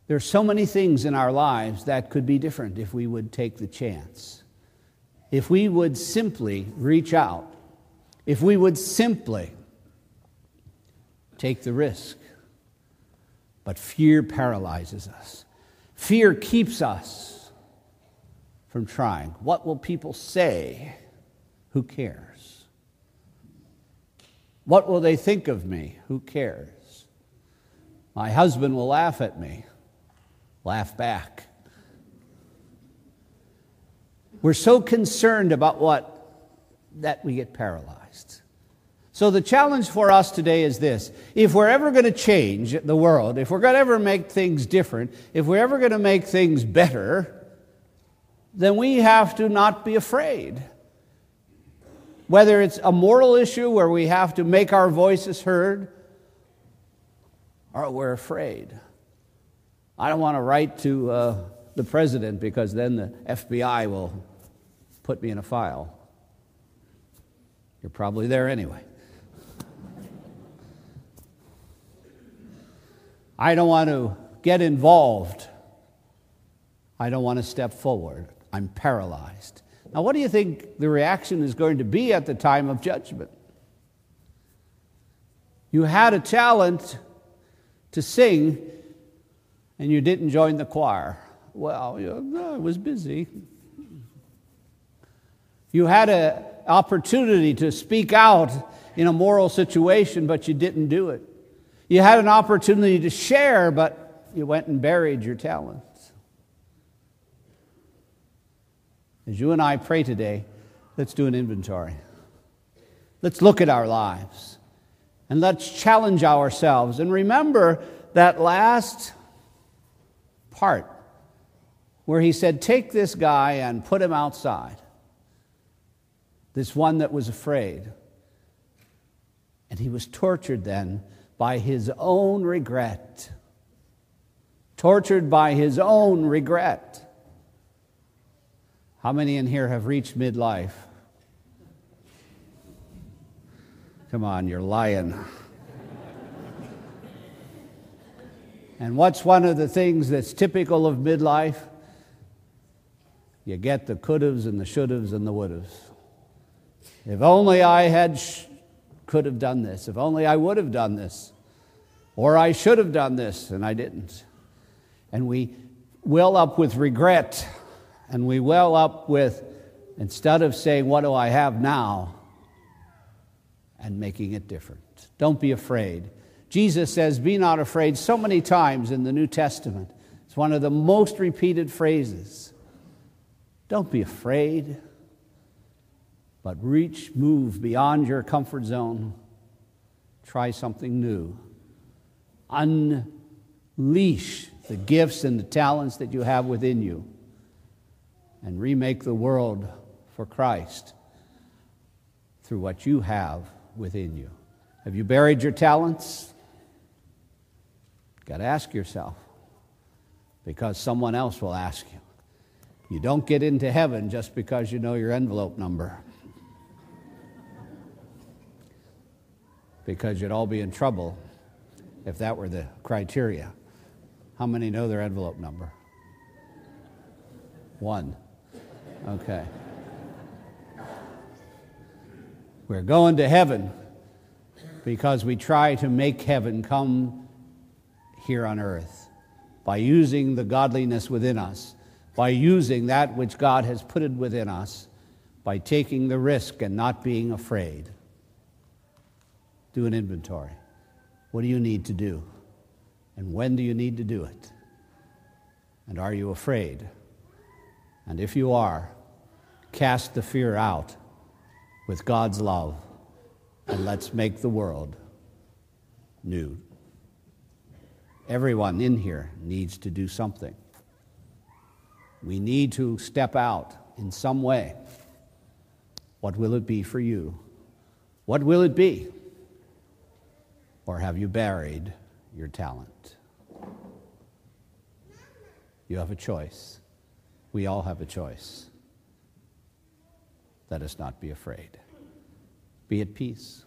There are so many things in our lives that could be different if we would take the chance. If we would simply reach out. If we would simply take the risk. But fear paralyzes us. Fear keeps us from trying. What will people say? Who cares? What will they think of me? Who cares? My husband will laugh at me. Laugh back. We're so concerned about that we get paralyzed. So the challenge for us today is this. If we're ever going to change the world, if we're going to ever make things different, if we're ever going to make things better, then we have to not be afraid. Whether it's a moral issue where we have to make our voices heard, or we're afraid. I don't want to write to the president because then the FBI will put me in a file. You're probably there anyway. I don't want to get involved. I don't want to step forward. I'm paralyzed. Now, what do you think the reaction is going to be at the time of judgment? You had a talent to sing, and you didn't join the choir. Well, I was busy. You had an opportunity to speak out in a moral situation, but you didn't do it. You had an opportunity to share, but you went and buried your talents. As you and I pray today, let's do an inventory. Let's look at our lives. And let's challenge ourselves. And remember that last part where he said, take this guy and put him outside. This one that was afraid. And he was tortured then by his own regret. Tortured by his own regret. How many in here have reached midlife? Come on, you're lying. And what's one of the things that's typical of midlife? You get the could-haves and the should-haves and the would-haves. If only I had could have done this. If only I would have done this. Or I should have done this, and I didn't. And we well up with regret. And we well up with, instead of saying, what do I have now? And making it different. Don't be afraid. Jesus says, be not afraid so many times in the New Testament. It's one of the most repeated phrases. Don't be afraid, but move beyond your comfort zone. Try something new. Unleash the gifts and the talents that you have within you and remake the world for Christ through what you have within you. Have you buried your talents? You've got to ask yourself, because someone else will ask you. You don't get into heaven just because you know your envelope number, because you'd all be in trouble if that were the criteria. How many know their envelope number? One. Okay. We're going to heaven because we try to make heaven come here on earth by using the godliness within us, by using that which God has put it within us, by taking the risk and not being afraid. Do an inventory. What do you need to do? And when do you need to do it? And are you afraid? And if you are, cast the fear out with God's love, and let's make the world new. Everyone in here needs to do something. We need to step out in some way. What will it be for you? What will it be? Or have you buried your talent? You have a choice. We all have a choice. Let us not be afraid. Be at peace.